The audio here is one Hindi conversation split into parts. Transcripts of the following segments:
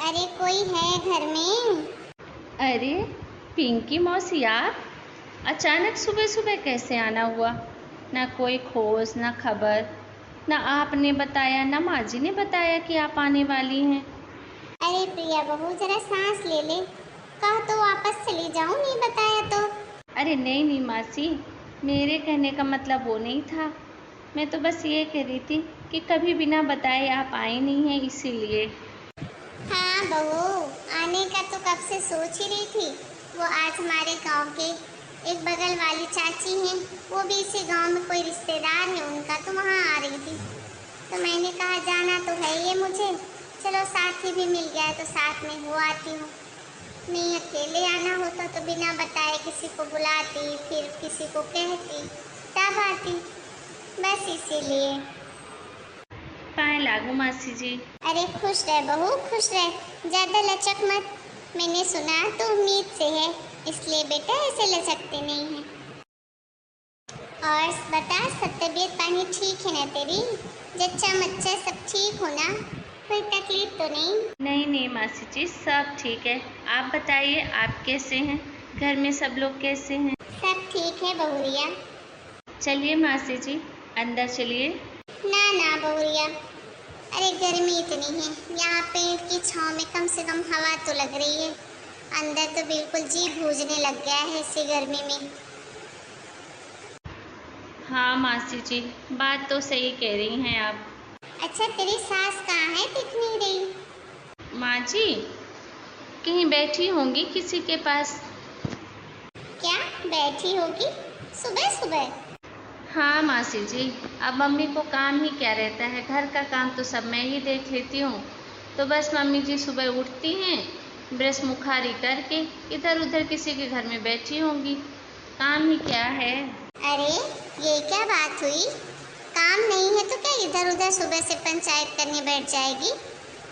अरे कोई है घर में? अरे पिंकी मौसी, आप अचानक सुबह सुबह कैसे आना हुआ? ना कोई खोज ना खबर, ना आपने बताया ना माँ जी ने बताया कि आप आने वाली हैं। अरे प्रिया बहू, जरा सांस ले ले। कहा तो वापस चली जाऊं, नहीं बताया तो। अरे नहीं नहीं मासी, मेरे कहने का मतलब वो नहीं था। मैं तो बस ये कह रही थी कि कभी बिना बताए आप आई नहीं हैं, इसीलिए। हाँ बहू, आने का तो कब से सोच ही रही थी। वो आज हमारे गांव के एक बगल वाली चाची हैं, वो भी इसी गांव में कोई रिश्तेदार है उनका, तो वहाँ आ रही थी। तो मैंने कहा जाना तो है ये मुझे, चलो साथी भी मिल गया है तो साथ में हो आती हूँ। नहीं अकेले आना होता तो बिना बताए किसी को बुलाती, फिर किसी को कहती, तब आती। बस इसीलिए। पाए लागू मासी जी। अरे खुश रह बहू, खुश रह, ज्यादा लचक मत। मैंने सुना तो उम्मीद से है, इसलिए बेटा ऐसे लचकते नहीं है। और बता, सब तबीयत पानी ठीक है ना तेरी? जच्चा मच्चा सब ठीक हो ना? कोई तकलीफ तो नहीं? नहीं नहीं मासी जी, सब ठीक है। आप बताइए, आप कैसे हैं? घर में सब लोग कैसे हैं? सब ठीक है बहुरिया। चलिए मासी जी, अंदर चलिए। ना ना बहुरिया, अरे गर्मी इतनी है, यहाँ पेड़ की छांव में कम से कम हवा तो लग रही है। अंदर तो बिल्कुल जी भूजने लग गया है इसी गर्मी में। हाँ मासी जी, बात तो सही कह रही हैं आप। अच्छा तेरी सास कहाँ है, दिख नहीं रही? माँ जी कहीं बैठी होंगी किसी के पास। क्या बैठी होगी सुबह सुबह? हाँ मासी जी, अब मम्मी को काम ही क्या रहता है, घर का काम तो सब मैं ही देख लेती हूँ। तो बस मम्मी जी सुबह उठती हैं, ब्रश मुखारी करके इधर उधर किसी के घर में बैठी होंगी। काम ही क्या है। अरे ये क्या बात हुई? काम नहीं है तो क्या इधर उधर सुबह से पंचायत करने बैठ जाएगी?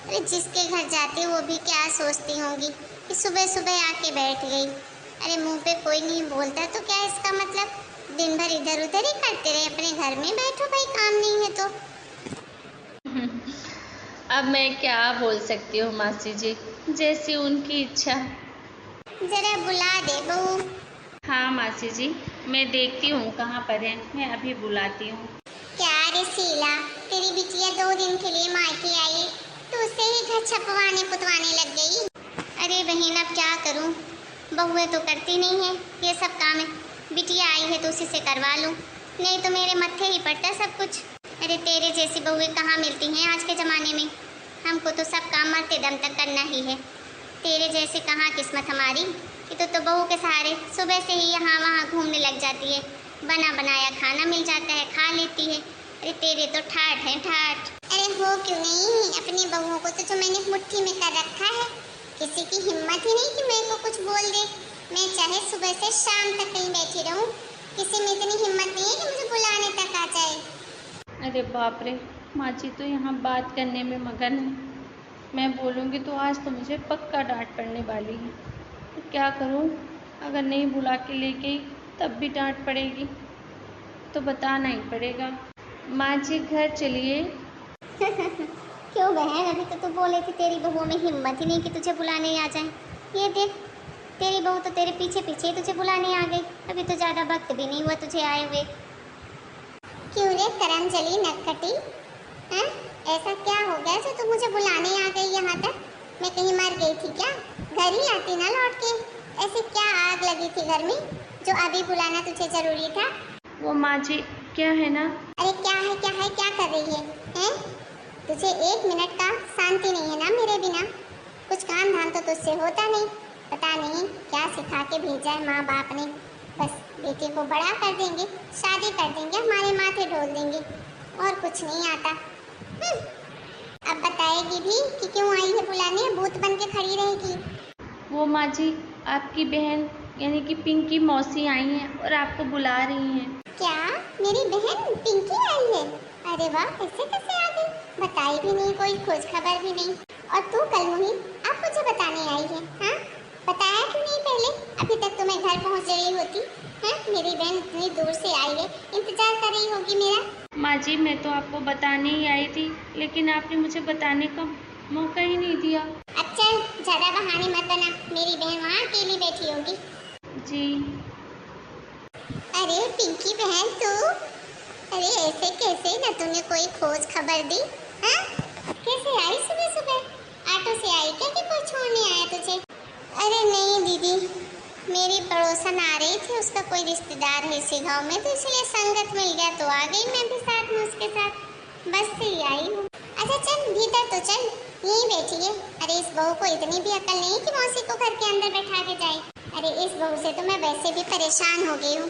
अरे जिसके घर जाती वो भी क्या सोचती होंगी कि सुबह सुबह आके बैठ गई। अरे मुंह पे कोई नहीं बोलता तो क्या इसका मतलब? दिन भर इधर उधर ही करते रहे, अपने घर में बैठो भाई, काम नहीं है तो। अब मैं क्या बोल सकती हूँ मासी जी, जैसी उनकी इच्छा। जरा बुला दे बहू। हाँ मासी जी, मैं देखती हूँ कहाँ पर है, मैं अभी बुलाती हूँ। क्या रे शीला, तेरी बिटिया 2 दिन के लिए मायके आई तो उसे ही घर छपवाने पुतवाने लग गई। अरे बहन अब क्या करूं, बहुएं तो करती नहीं है ये सब काम है। बिटिया आई है तो उसी से करवा लूं, नहीं तो मेरे मत्थे ही पड़ता सब कुछ। अरे तेरे जैसी बहुएं कहाँ मिलती हैं आज के ज़माने में। हमको तो सब काम मरते दम तक करना ही है। तेरे जैसे कहाँ किस्मत हमारी कि तो बहू के सहारे सुबह से ही यहाँ वहाँ घूमने लग जाती है। बना बनाया खाना मिल जाता है, खा लेती है। अरे तेरे तो ठाठ है ठाठ। अरे हो क्यों नहीं, अपनी बहुओं को तो मैंने मुट्ठी में कर रखा है, किसी की हिम्मत ही नहीं कि मेरे को कुछ बोल दे। मैं चाहे सुबह से शाम तक कहीं बैठी रहूं, किसी में इतनी हिम्मत नहीं है कि मुझे बुलाने तक आ जाए। अरे बाप रे, माँ जी तो यहाँ बात करने में मगन है। मैं बोलूँगी तो आज तो मुझे पक्का डांट पड़ने वाली है। तो क्या करूँ, अगर नहीं बुला के ले गई तब भी डांट पड़ेगी, तो बताना ही पड़ेगा। माँ जी घर चलिए। क्यों बहन, अभी तो तू बोले थी तेरी बहुओं में हिम्मत ही नहीं कि तुझे बुलाने आ जाए। ये देख, तेरी बहू तो तेरे पीछे पीछे ही तुझे बुलाने आ गई। अभी तो ज़्यादा वक्त भी नहीं हुआ तुझे आए हुए। क्यों रे करमजली नटखटी, हैं? ऐसा क्या हो गया जो तू मुझे बुलाने आ गई यहाँ तक? मैं कहीं मर गई थी क्या? घर ही आती ना लौट के। ऐसी क्या आग लगी थी घर में जो अभी बुलाना तुझे जरूरी था? वो माँ जी क्या है ना। अरे क्या है क्या है, क्या कर रही है, हैं? तुझे 1 मिनट का शांति नहीं है ना मेरे बिना? कुछ काम धाम तो तुझसे होता नहीं। पता नहीं क्या सिखा के भेजा है माँ बाप ने। बस बेटे को बड़ा कर देंगे, शादी कर देंगे, हमारे माथे ढोल देंगे, और कुछ नहीं आता। अब बताएगी भी कि क्यों आई है बुलाने, भूत बन के खड़ी रहेगी। वो माँ जी आपकी बहन यानी कि पिंकी मौसी आई हैं और आपको बुला रही हैं। क्या मेरी बहन पिंकी आई है? अरे वाह, ऐसे कैसे आ गई? बताई भी नहीं, कोई खोज खबर भी नहीं। और तू कलमुही अब मुझे बताने आई है? हाँ, बताया क्यों नहीं पहले? अभी तक तो मैं घर पहुंच रही होती। हाँ, मेरी बहन इतनी दूर से आई है, इंतजार कर रही होगी मेरा। माँ जी मैं तो आपको बताने ही आई थी, लेकिन आपने मुझे बताने का मौका ही नहीं दिया। अच्छा ज्यादा बहाने मत बना, मेरी बहन वहाँ अकेली बैठी होगी। जी। अरे पिंकी बहन तू, अरे ऐसे कैसे, न तूने कोई खोज खबर दी? हाँ, कैसे आई सुबह सुबह? ऑटो से आई क्या कि कोई छोड़ने आया तुझे? अरे नहीं दीदी, मेरी पड़ोसन आ रही थी, उसका कोई रिश्तेदार है इसी गाँव में, तो इसलिए संगत मिल गया तो आ गई मैं भी साथ में उसके साथ, बस से ही आई हूँ। अच्छा चल भीतर तो चल, यहीं बैठी है। अरे इस बहू को इतनी भी अकल नहीं कि मौसी को घर के अंदर बैठा के जाए। अरे इस बहू से तो मैं वैसे भी परेशान हो गई हूँ,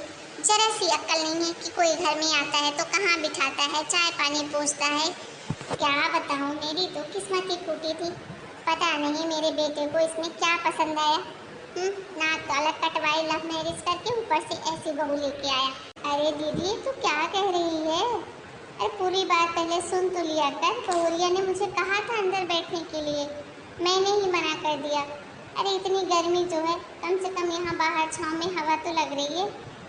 जरा सी अक्ल नहीं है कि कोई घर में आता है तो कहाँ बिठाता है, चाय पानी पूछता है। क्या बताऊँ, मेरी तो किस्मत ही फूटी थी। पता नहीं मेरे बेटे को इसमें क्या पसंद आया। नाक अलग कटवाई, लव मैरिज करके ऊपर से ऐसी बहू लेके आया। अरे दीदी तू क्या कह रही है? अरे पूरी बात पहले सुन तो लिया कर। बहुरिया ने मुझे कहा था अंदर बैठने के लिए, मैंने ही मना कर दिया। अरे इतनी गर्मी जो है, कम से कम यहाँ बाहर छाँव में हवा तो लग रही है,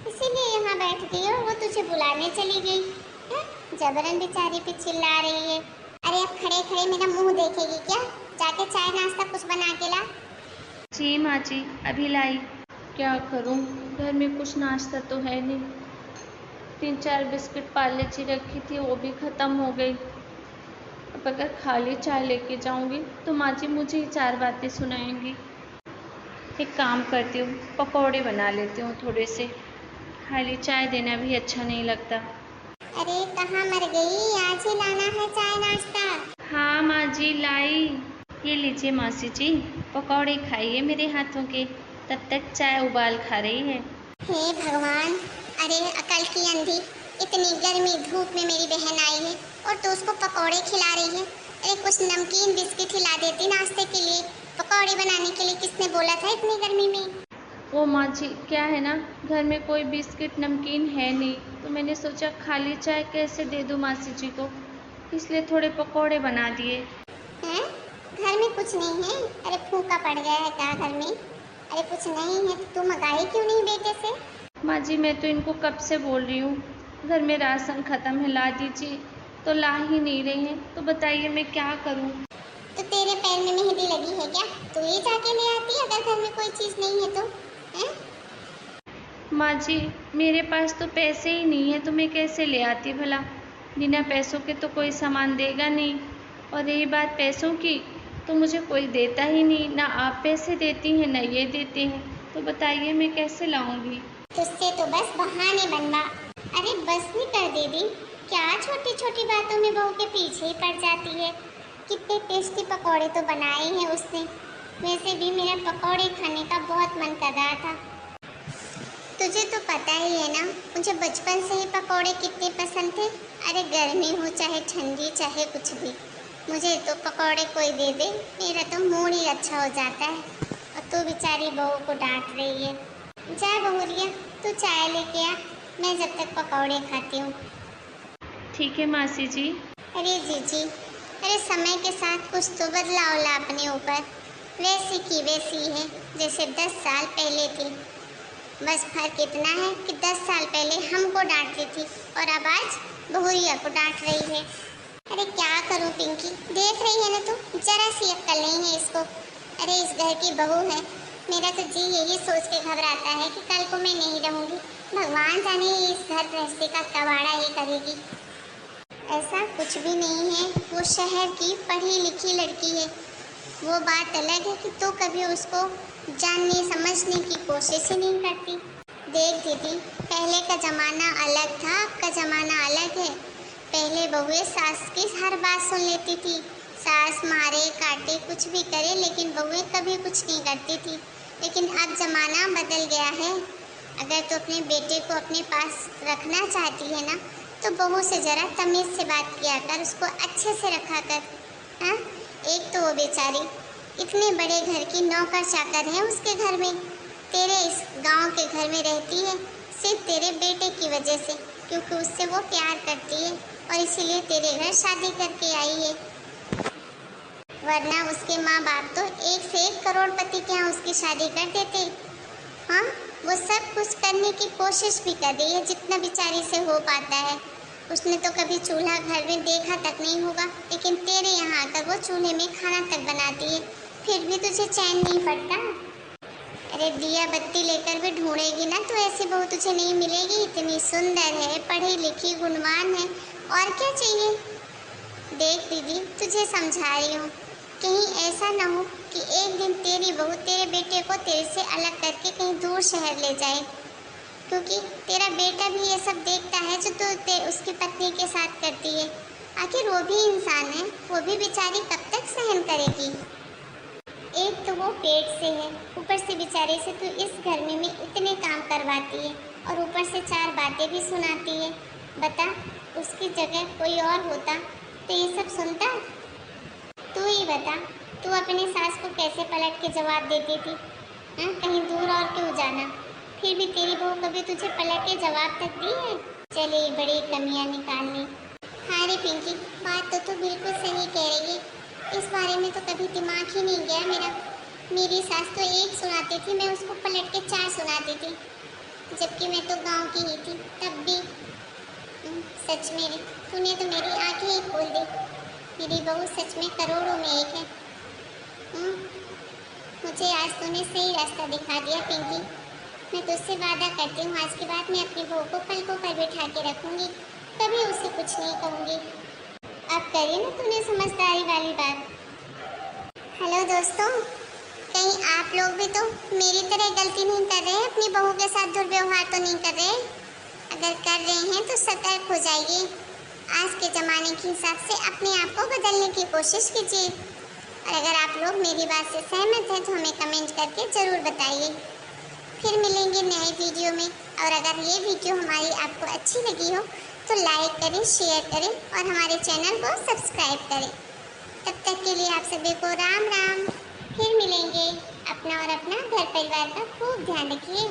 इसीलिए यहाँ बैठ गई और वो तुझे बुलाने चली गई है? जबरन बेचारी पे चिल्ला रही है। अरे अब खड़े खड़े मेरा मुंह देखेगी क्या? जाके चाय नाश्ता कुछ बना के ला। जी माँ जी, अभी लाई। क्या करूँ, घर में कुछ नाश्ता तो है नहीं। 3-4 बिस्किट पार्ले जी रखी थी, वो भी ख़त्म हो गई। अब अगर खाली चाय लेके जाऊंगी तो माँ जी मुझे ही 4 बातें सुनाएंगी। एक काम करती हूँ, पकौड़े बना लेती हूँ थोड़े से, खाली चाय देना भी अच्छा नहीं लगता। अरे कहाँ मर गई, आज ही लाना है चाय नाश्ता। हाँ माँ जी लाई। ये लीजिए मौसी जी, पकौड़े खाइए मेरे हाथों के, तब तक चाय उबाल खा रही है। हे भगवान, अरे अकल की अंधी, इतनी गर्मी धूप में मेरी बहन आई है और तू उसको पकौड़े खिला रही है। अरे कुछ नमकीन बिस्किट खिला देती नाश्ते के लिए, पकौड़े बनाने के लिए किसने बोला था इतनी गर्मी में? वो माँ जी क्या है ना, घर में कोई बिस्किट नमकीन है नहीं, तो मैंने सोचा खाली चाय कैसे दे दूँ मासी जी को, इसलिए थोड़े पकौड़े बना दिए। हैं? घर में कुछ नहीं है? अरे फूका पड़ गया है क्या घर में? अरे कुछ नहीं है तो तू मंगाई क्यों नहीं बेटे से? माँ जी मैं तो इनको कब से बोल रही हूँ, घर में राशन ख़त्म है, ला दीजिए, तो ला ही नहीं रहे हैं, तो बताइए मैं क्या करूँ। तो तेरे पैर में मेहंदी लगी है क्या? तू ही जाके ले आती अगर घर में कोई चीज़ नहीं है तो। हैं? माँ जी मेरे पास तो पैसे ही नहीं है, तो मैं कैसे ले आती भला, बिना पैसों के तो कोई सामान देगा नहीं, और रही बात पैसों की तो मुझे कोई देता ही नहीं, ना आप पैसे देती हैं ना ये देते हैं, तो बताइए मैं कैसे लाऊंगी। तुझसे तो बस बहाने बनवा। अरे बस नहीं कर दीदी, क्या छोटी छोटी बातों में बहू के पीछे ही पड़ जाती है। कितने टेस्टी पकौड़े तो बनाए हैं उसने, वैसे भी मेरा पकौड़े खाने का बहुत मन कर रहा था। तुझे तो पता ही है ना, मुझे बचपन से ही पकौड़े कितने पसंद थे। अरे गर्मी हो चाहे ठंडी चाहे कुछ भी, मुझे तो पकौड़े कोई दे दे मेरा तो मूड ही अच्छा हो जाता है। और तू बेचारी बहू को डांट रही है। जा बहुरिया, तू चाय लेके आ, मैं जब तक पकौड़े खाती हूँ। ठीक है मासी जी। अरे जीजी, अरे समय के साथ कुछ तो बदलाव ला अपने ऊपर, वैसी की वैसी है जैसे 10 साल पहले थी। बस फर्क इतना है कि 10 साल पहले हमको डांटती थी और अब आज बहुरिया को डांट रही है। अरे क्या करूं पिंकी, देख रही है ना तू, जरा सी अक्ल नहीं है इसको। अरे इस घर की बहू है, मेरा तो जी यही सोच के घबराता है कि कल को मैं नहीं रहूंगी, भगवान जाने इस घर गृहस्थी का कबाड़ा ही करेगी। ऐसा कुछ भी नहीं है, वो शहर की पढ़ी लिखी लड़की है। वो बात अलग है कि तू कभी उसको जानने समझने की कोशिश ही नहीं करती। देख दीदी, पहले का ज़माना अलग था, अब का ज़माना अलग है। पहले बहुएं सास की हर बात सुन लेती थी, सास मारे काटे कुछ भी करे लेकिन बहुएं कभी कुछ नहीं करती थी। लेकिन अब ज़माना बदल गया है। अगर तू अपने बेटे को अपने पास रखना चाहती है ना, तो बहू से ज़रा तमीज़ से बात किया कर, उसको अच्छे से रखा कर। हाँ, एक तो वो बेचारी इतने बड़े घर की नौकर चाकर है उसके घर में, तेरे इस गांव के घर में रहती है सिर्फ तेरे बेटे की वजह से, क्योंकि उससे वो प्यार करती है और इसीलिए तेरे घर शादी करके आई है। वरना उसके माँ बाप तो 1 से 1 करोड़पति के यहाँ उसकी शादी कर देते। हाँ, वो सब कुछ करने की कोशिश भी कर रही है जितना बेचारी से हो पाता है। उसने तो कभी चूल्हा घर में देखा तक नहीं होगा, लेकिन तेरे यहाँ आकर वो चूल्हे में खाना तक बनाती है। फिर भी तुझे चैन नहीं पड़ता। अरे दिया बत्ती लेकर भी ढूंढेगी ना तो ऐसी बहू तुझे नहीं मिलेगी। इतनी सुंदर है, पढ़ी लिखी, गुणवान है, और क्या चाहिए। देख दीदी, तुझे समझा रही हूँ, कहीं ऐसा ना हो कि एक दिन तेरी बहू तेरे बेटे को तेरे से अलग करके कहीं दूर शहर ले जाए, क्योंकि तेरा बेटा भी ये सब देखता है जो तू उसकी पत्नी के साथ करती है। आखिर वो भी इंसान है, वो भी बेचारी कब तक सहन करेगी। एक तो वो पेट से है, ऊपर से बेचारे से तू इस घर में इतने काम करवाती है और ऊपर से 4 बातें भी सुनाती है। बता, उसकी जगह कोई और होता तो ये सब सुनता? तू ही बता, तू अपनी सास को कैसे पलट के जवाब देती थी? कहीं दूर और क्यों जाना? फिर भी तेरी बहू कभी तुझे पलट के जवाब तक दी है? चले बड़ी कमियां निकालनी। हाँ रे पिंकी, बात तो तू बिल्कुल सही कह रही है। इस बारे में तो कभी दिमाग ही नहीं गया मेरा। मेरी सास तो एक सुनाती थी, मैं उसको पलट के 4 सुनाती थी, जबकि मैं तो गांव की ही थी तब भी। सच में रे, तूने तो मेरी आंखें ही खोल दी। मेरी बहू सच में करोड़ों में एक है। मुझे आज तूने सही रास्ता दिखा दिया पिंकी। मैं तुझसे वादा करती हूँ, आज के बाद मैं अपनी बहू को पलकों पर बिठा के रखूँगी, कभी उसे कुछ नहीं कहूँगी। अब करिए ना तूने समझदारी वाली बात। हेलो दोस्तों, कहीं आप लोग भी तो मेरी तरह गलती नहीं कर रहे हैं, अपनी बहू के साथ दुर्व्यवहार तो नहीं कर रहे? अगर कर रहे हैं तो सतर्क हो जाइए। आज के ज़माने के हिसाब से अपने आप को बदलने की कोशिश कीजिए। और अगर आप लोग मेरी बात से सहमत हैं तो हमें कमेंट करके ज़रूर बताइए। फिर मिलेंगे नए वीडियो में। और अगर ये वीडियो हमारी आपको अच्छी लगी हो तो लाइक करें, शेयर करें और हमारे चैनल को सब्सक्राइब करें। तब तक के लिए आप सभी को राम राम। फिर मिलेंगे। अपना और अपना घर परिवार का खूब ध्यान रखिए।